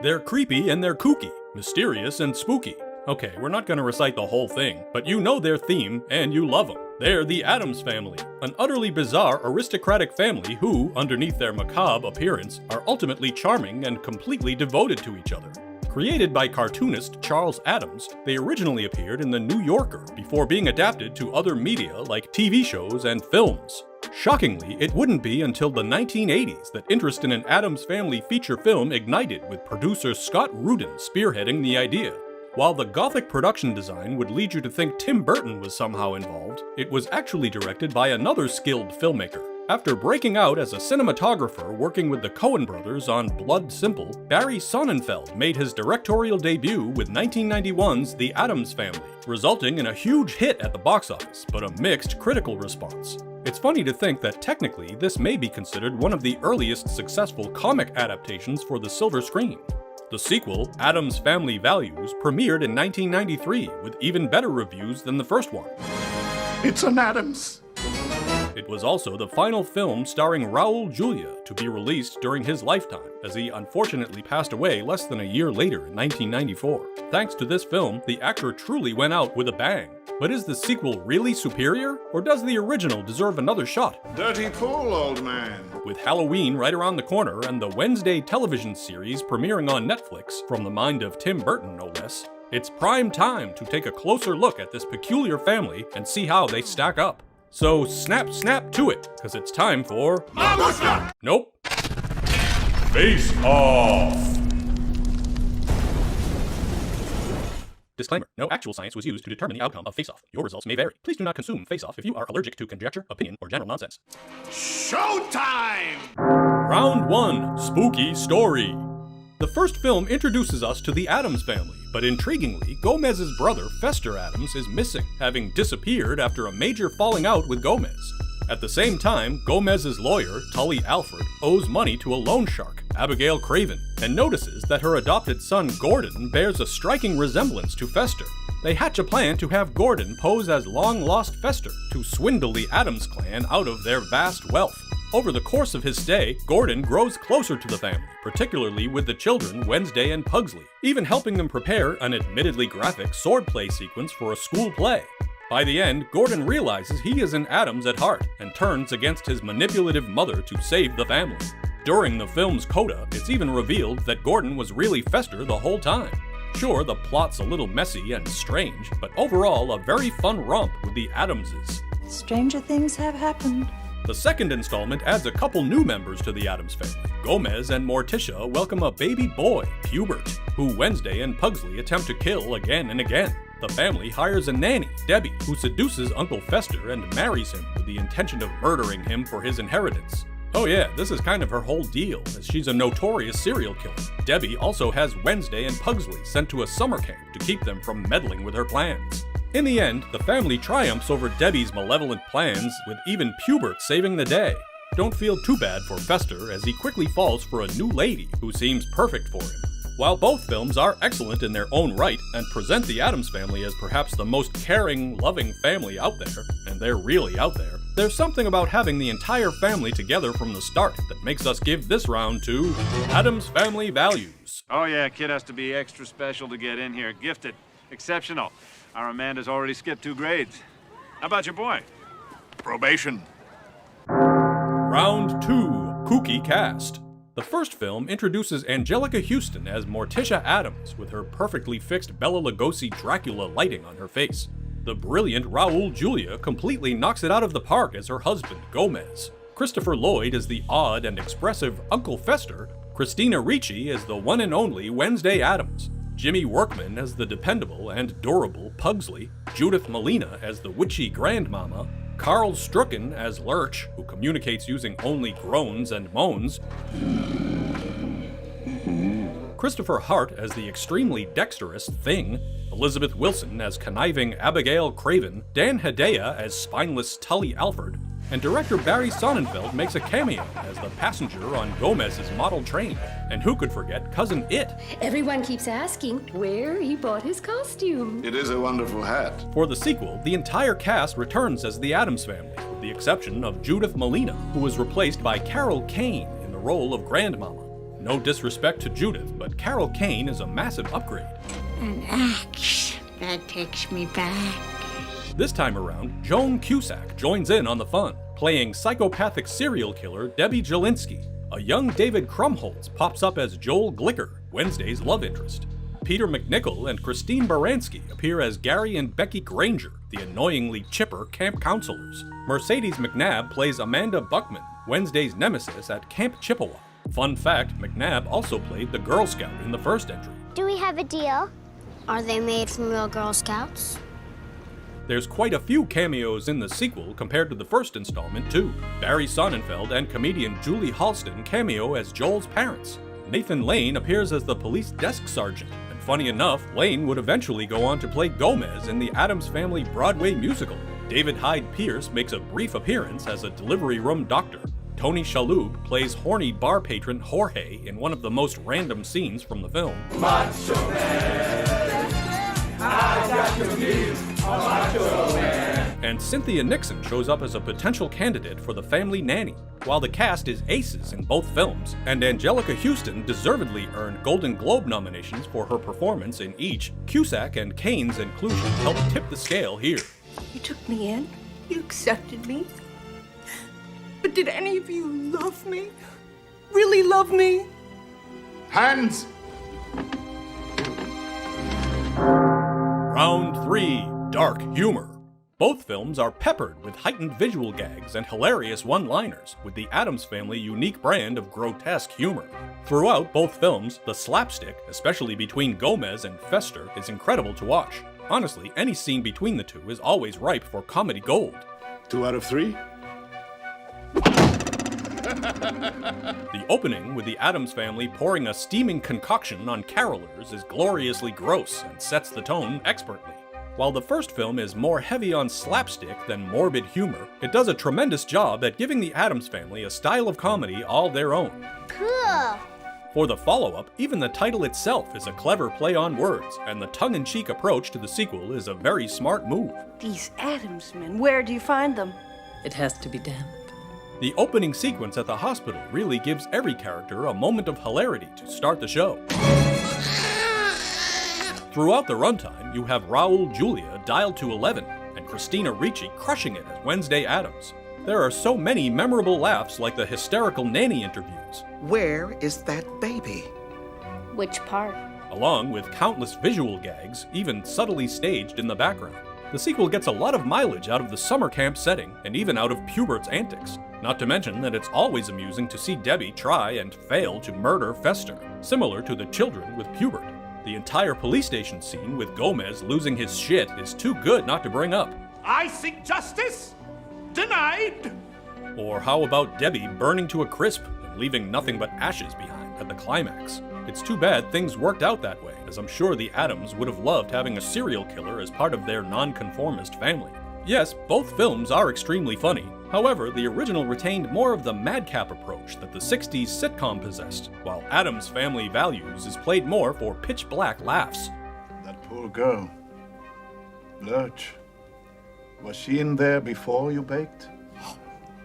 They're creepy and they're kooky, mysterious and spooky. Okay, we're not gonna recite the whole thing, but you know their theme and you love them. They're the Addams Family, an utterly bizarre aristocratic family who, underneath their macabre appearance, are ultimately charming and completely devoted to each other. Created by cartoonist Charles Addams, they originally appeared in The New Yorker before being adapted to other media like TV shows and films. Shockingly, it wouldn't be until the 1980s that interest in an Addams Family feature film ignited, with producer Scott Rudin spearheading the idea. While the gothic production design would lead you to think Tim Burton was somehow involved, it was actually directed by another skilled filmmaker. After breaking out as a cinematographer working with the Coen Brothers on Blood Simple, Barry Sonnenfeld made his directorial debut with 1991's The Addams Family, resulting in a huge hit at the box office, but a mixed critical response. It's funny to think that technically this may be considered one of the earliest successful comic adaptations for the silver screen. The sequel, Addams Family Values, premiered in 1993 with even better reviews than the first one. It's an Addams! It was also the final film starring Raul Julia to be released during his lifetime, as he unfortunately passed away less than a year later in 1994. Thanks to this film, the actor truly went out with a bang. But is the sequel really superior, or does the original deserve another shot? Dirty pool, old man. With Halloween right around the corner and the Wednesday television series premiering on Netflix, from the mind of Tim Burton no less, it's prime time to take a closer look at this peculiar family and see how they stack up. So snap to it, because it's time for... Mamushka! Nope. Face Off! Disclaimer. No actual science was used to determine the outcome of Face Off. Your results may vary. Please do not consume Face Off if you are allergic to conjecture, opinion, or general nonsense. Showtime! Round 1. Spooky Story. The first film introduces us to the Addams family, but intriguingly, Gomez's brother, Fester Addams, is missing, having disappeared after a major falling out with Gomez. At the same time, Gomez's lawyer, Tully Alfred, owes money to a loan shark, Abigail Craven, and notices that her adopted son, Gordon, bears a striking resemblance to Fester. They hatch a plan to have Gordon pose as long-lost Fester to swindle the Addams clan out of their vast wealth. Over the course of his stay, Gordon grows closer to the family, particularly with the children Wednesday and Pugsley, even helping them prepare an admittedly graphic swordplay sequence for a school play. By the end, Gordon realizes he is an Addams at heart and turns against his manipulative mother to save the family. During the film's coda, it's even revealed that Gordon was really Fester the whole time. Sure, the plot's a little messy and strange, but overall a very fun romp with the Addamses. Stranger things have happened. The second installment adds a couple new members to the Addams family. Gomez and Morticia welcome a baby boy, Hubert, who Wednesday and Pugsley attempt to kill again and again. The family hires a nanny, Debbie, who seduces Uncle Fester and marries him with the intention of murdering him for his inheritance. Oh yeah, this is kind of her whole deal, as she's a notorious serial killer. Debbie also has Wednesday and Pugsley sent to a summer camp to keep them from meddling with her plans. In the end, the family triumphs over Debbie's malevolent plans, with even Hubert saving the day. Don't feel too bad for Fester, as he quickly falls for a new lady who seems perfect for him. While both films are excellent in their own right and present the Addams family as perhaps the most caring, loving family out there, and they're really out there, there's something about having the entire family together from the start that makes us give this round to Addams Family Values. Oh yeah, kid has to be extra special to get in here. Gifted. Exceptional. Our Amanda's already skipped 2 grades. How about your boy? Probation. Round 2. Kooky Cast. The first film introduces Angelica Houston as Morticia Addams, with her perfectly fixed Bela Lugosi Dracula lighting on her face. The brilliant Raul Julia completely knocks it out of the park as her husband, Gomez. Christopher Lloyd as the odd and expressive Uncle Fester. Christina Ricci as the one and only Wednesday Addams. Jimmy Workman as the dependable and durable Pugsley, Judith Malina as the witchy grandmama, Carl Strucken as Lurch, who communicates using only groans and moans, Christopher Hart as the extremely dexterous Thing, Elizabeth Wilson as conniving Abigail Craven, Dan Hedaya as spineless Tully Alfred, and director Barry Sonnenfeld makes a cameo as the passenger on Gomez's model train. And who could forget Cousin It? Everyone keeps asking where he bought his costume. It is a wonderful hat. For the sequel, the entire cast returns as the Addams family, with the exception of Judith Malina, who was replaced by Carol Kane in the role of Grandmama. No disrespect to Judith, but Carol Kane is a massive upgrade. An axe that takes me back. This time around, Joan Cusack joins in on the fun, playing psychopathic serial killer Debbie Jelinski. A young David Krumholtz pops up as Joel Glicker, Wednesday's love interest. Peter McNichol and Christine Baranski appear as Gary and Becky Granger, the annoyingly chipper camp counselors. Mercedes McNabb plays Amanda Buckman, Wednesday's nemesis at Camp Chippewa. Fun fact, McNabb also played the Girl Scout in the first entry. Do we have a deal? Are they made from real Girl Scouts? There's quite a few cameos in the sequel compared to the first installment, too. Barry Sonnenfeld and comedian Julie Halston cameo as Joel's parents. Nathan Lane appears as the police desk sergeant, and funny enough, Lane would eventually go on to play Gomez in the Addams Family Broadway musical. David Hyde Pierce makes a brief appearance as a delivery room doctor. Tony Shalhoub plays horny bar patron Jorge in one of the most random scenes from the film. Macho man, I got to be a macho man. And Cynthia Nixon shows up as a potential candidate for the family nanny. While the cast is aces in both films, and Angelica Houston deservedly earned Golden Globe nominations for her performance in each, Cusack and Kane's inclusion helped tip the scale here. You took me in, you accepted me. But did any of you love me? Really love me? Hands! Round 3, Dark Humor. Both films are peppered with heightened visual gags and hilarious one-liners, with the Addams Family unique brand of grotesque humor. Throughout both films, the slapstick, especially between Gomez and Fester, is incredible to watch. Honestly, any scene between the two is always ripe for comedy gold. 2 out of 3? The opening, with the Addams Family pouring a steaming concoction on carolers, is gloriously gross and sets the tone expertly. While the first film is more heavy on slapstick than morbid humor, it does a tremendous job at giving the Addams Family a style of comedy all their own. Cool. For the follow-up, even the title itself is a clever play on words, and the tongue-in-cheek approach to the sequel is a very smart move. These Addams men, where do you find them? It has to be damp. The opening sequence at the hospital really gives every character a moment of hilarity to start the show. Throughout the runtime, you have Raul Julia dialed to 11, and Christina Ricci crushing it as Wednesday Addams. There are so many memorable laughs like the hysterical nanny interviews. Where is that baby? Which part? Along with countless visual gags, even subtly staged in the background. The sequel gets a lot of mileage out of the summer camp setting, and even out of Pubert's antics. Not to mention that it's always amusing to see Debbie try and fail to murder Fester, similar to the children with Pubert. The entire police station scene with Gomez losing his shit is too good not to bring up. I seek justice! Denied! Or how about Debbie burning to a crisp and leaving nothing but ashes behind at the climax? It's too bad things worked out that way, as I'm sure the Addams would have loved having a serial killer as part of their nonconformist family. Yes, both films are extremely funny. However, the original retained more of the madcap approach that the 60s sitcom possessed, while Addams Family Values is played more for pitch-black laughs. That poor girl. Lurch. Was she in there before you baked?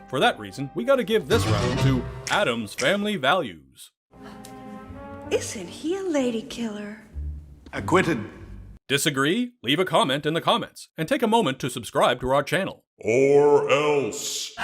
For that reason, we gotta give this round to Addams Family Values. Isn't he a lady killer? Acquitted. Disagree? Leave a comment in the comments, and take a moment to subscribe to our channel. Or else.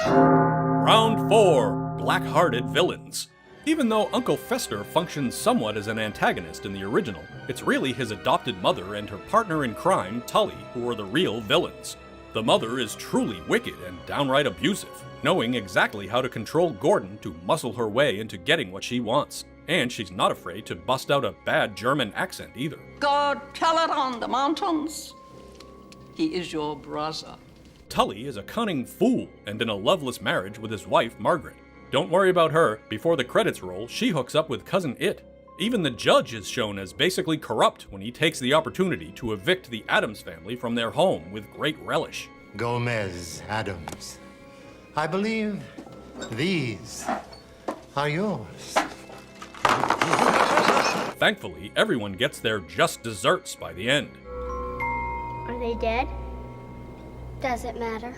Round 4, Black-Hearted Villains. Even though Uncle Fester functions somewhat as an antagonist in the original, it's really his adopted mother and her partner in crime, Tully, who are the real villains. The mother is truly wicked and downright abusive, knowing exactly how to control Gordon to muscle her way into getting what she wants. And she's not afraid to bust out a bad German accent either. God, tell it on the mountains. He is your brother. Tully is a cunning fool and in a loveless marriage with his wife, Margaret. Don't worry about her. Before the credits roll, she hooks up with Cousin It. Even the judge is shown as basically corrupt when he takes the opportunity to evict the Addams family from their home with great relish. Gomez Addams, I believe these are yours. Thankfully, everyone gets their just desserts by the end. Are they dead? Does it matter?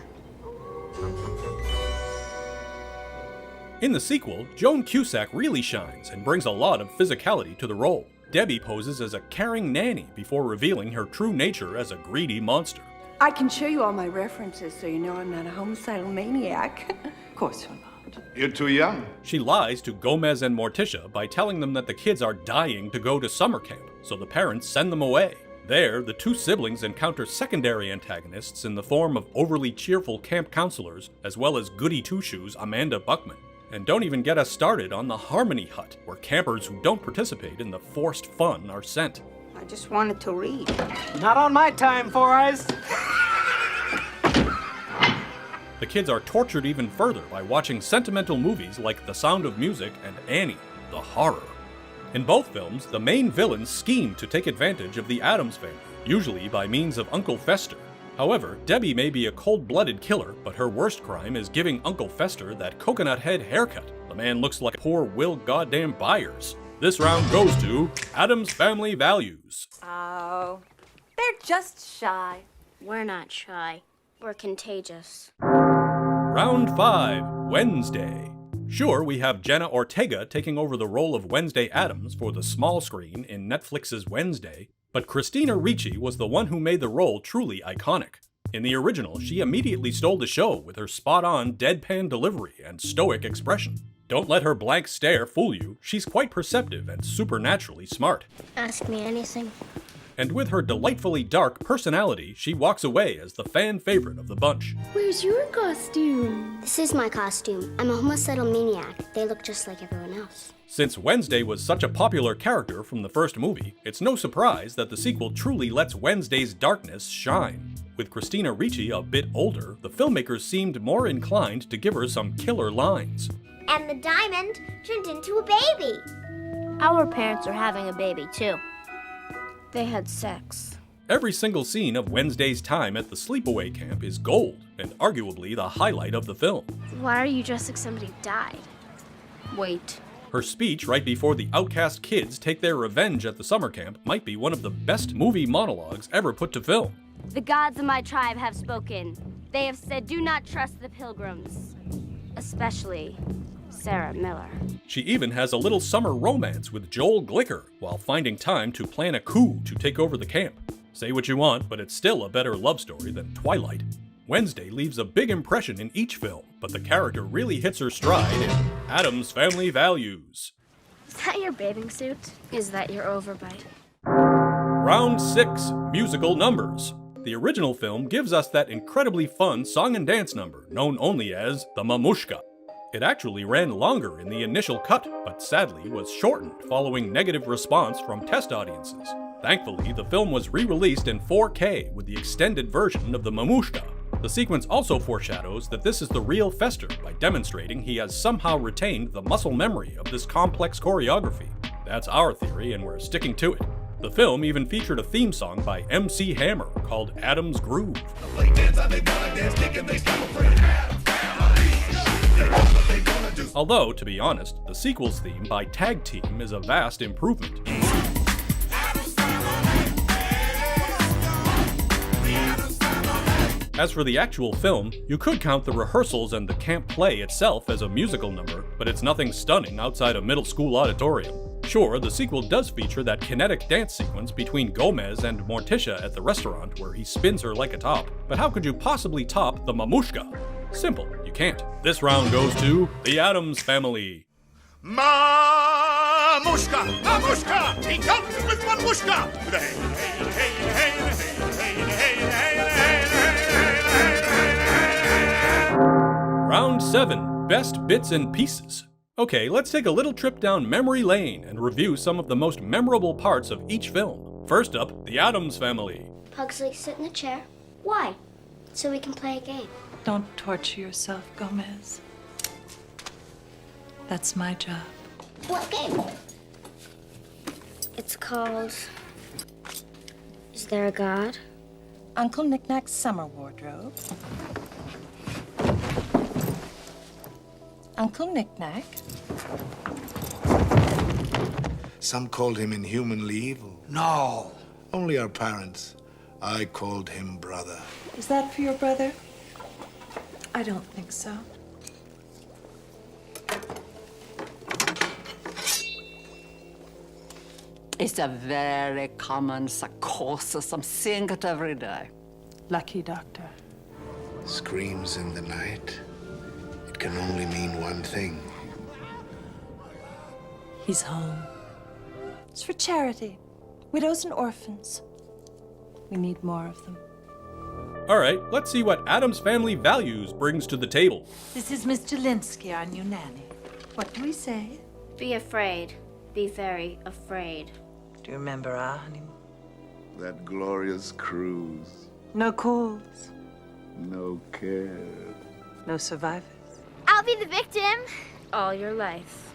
In the sequel, Joan Cusack really shines and brings a lot of physicality to the role. Debbie poses as a caring nanny before revealing her true nature as a greedy monster. I can show you all my references so you know I'm not a homicidal maniac. Of course you're not. You're too young. She lies to Gomez and Morticia by telling them that the kids are dying to go to summer camp, so the parents send them away. There, the two siblings encounter secondary antagonists in the form of overly cheerful camp counselors, as well as goody two-shoes Amanda Buckman. And don't even get us started on the Harmony Hut, where campers who don't participate in the forced fun are sent. I just wanted to read. Not on my time, Four Eyes. The kids are tortured even further by watching sentimental movies like The Sound of Music and Annie, the horror. In both films, the main villains scheme to take advantage of the Addams family, usually by means of Uncle Fester. However, Debbie may be a cold-blooded killer, but her worst crime is giving Uncle Fester that coconut head haircut. The man looks like poor Will Goddamn Byers. This round goes to Addams Family Values. Oh, they're just shy. We're not shy. We're contagious. Round 5, Wednesday. Sure, we have Jenna Ortega taking over the role of Wednesday Addams for the small screen in Netflix's Wednesday, but Christina Ricci was the one who made the role truly iconic. In the original, she immediately stole the show with her spot-on deadpan delivery and stoic expression. Don't let her blank stare fool you, she's quite perceptive and supernaturally smart. Ask me anything. And with her delightfully dark personality, she walks away as the fan favorite of the bunch. Where's your costume? This is my costume. I'm a homicidal maniac. They look just like everyone else. Since Wednesday was such a popular character from the first movie, it's no surprise that the sequel truly lets Wednesday's darkness shine. With Christina Ricci a bit older, the filmmakers seemed more inclined to give her some killer lines. And the diamond turned into a baby. Our parents are having a baby, too. They had sex. Every single scene of Wednesday's time at the sleepaway camp is gold, and arguably the highlight of the film. Why are you dressed like somebody died? Wait. Her speech right before the outcast kids take their revenge at the summer camp might be one of the best movie monologues ever put to film. The gods of my tribe have spoken. They have said, do not trust the pilgrims. Especially Sarah Miller. She even has a little summer romance with Joel Glicker while finding time to plan a coup to take over the camp. Say what you want, but it's still a better love story than Twilight. Wednesday leaves a big impression in each film, but the character really hits her stride in Addams Family Values. Is that your bathing suit? Is that your overbite? Round 6, Musical Numbers. The original film gives us that incredibly fun song and dance number known only as the Mamushka. It actually ran longer in the initial cut, but sadly was shortened following negative response from test audiences. Thankfully, the film was re-released in 4K with the extended version of the Mamushka. The sequence also foreshadows that this is the real Fester by demonstrating he has somehow retained the muscle memory of this complex choreography. That's our theory and we're sticking to it. The film even featured a theme song by MC Hammer called Addams Groove. Although, to be honest, the sequel's theme by Tag Team is a vast improvement. As for the actual film, you could count the rehearsals and the camp play itself as a musical number, but it's nothing stunning outside a middle school auditorium. Sure, the sequel does feature that kinetic dance sequence between Gomez and Morticia at the restaurant where he spins her like a top, but how could you possibly top the Mamushka? Simple, you can't. This round goes to the Addams Family. Mamushka! Mamushka! He comes with Mamushka! With a hey, hey, hey, hey, hey, hey, hey, hey. Round 7, Best Bits and Pieces. Okay, let's take a little trip down memory lane and review some of the most memorable parts of each film. First up, the Addams Family. Pugsley, sit in the chair. Why? So we can play a game. Don't torture yourself, Gomez. That's my job. What game? It's called... Is There a God? Uncle Knick-Knack's summer wardrobe. Uncle Knick-Knack. Some called him inhumanly evil. No. Only our parents. I called him brother. Is that for your brother? I don't think so. It's a very common psychosis. I'm seeing it every day. Lucky doctor. Screams in the night. It can only mean one thing. He's home. It's for charity. Widows and orphans. We need more of them. Alright, let's see what Addams Family Values brings to the table. This is Mr. Linsky, our new nanny. What do we say? Be afraid. Be very afraid. Do you remember our honeymoon? That glorious cruise. No calls. No care. No survivors. I'll be the victim. All your life.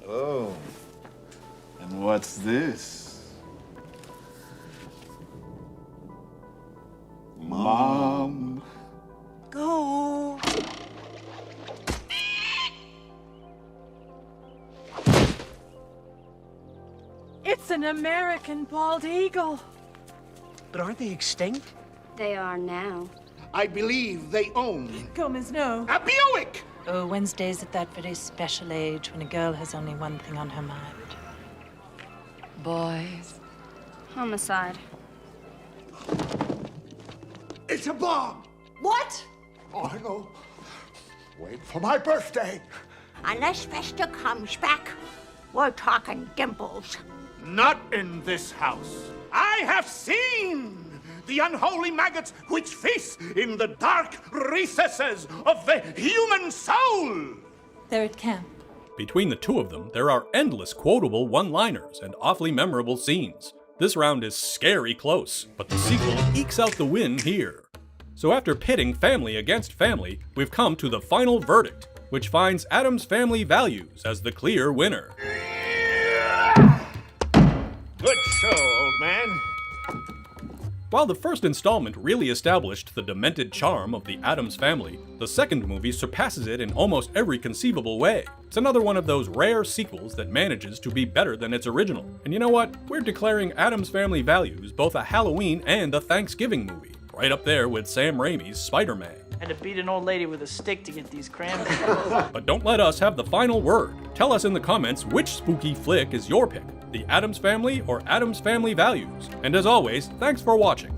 Oh. And what's this? Mom. Go. It's an American bald eagle. But aren't they extinct? They are now. I believe they own Gomez, no. a Buick! Oh, Wednesday's at that very special age when a girl has only one thing on her mind. Boys. Homicide. It's a bomb! What? Oh, no. Wait for my birthday. Unless Vesta comes back, we're talking dimples. Not in this house. I have seen the unholy maggots which feast in the dark recesses of the human soul. They're at camp. Between the two of them, there are endless quotable one-liners and awfully memorable scenes. This round is scary close, but the sequel ekes out the win here. So after pitting family against family, we've come to the final verdict, which finds Addams Family Values as the clear winner. Good show, old man. While the first installment really established the demented charm of the Addams Family, the second movie surpasses it in almost every conceivable way. It's another one of those rare sequels that manages to be better than its original. And you know what? We're declaring Addams Family Values both a Halloween and a Thanksgiving movie, right up there with Sam Raimi's Spider-Man. Had to beat an old lady with a stick to get these cranberries. But don't let us have the final word. Tell us in the comments which spooky flick is your pick, the Addams Family or Addams Family Values. And as always, thanks for watching.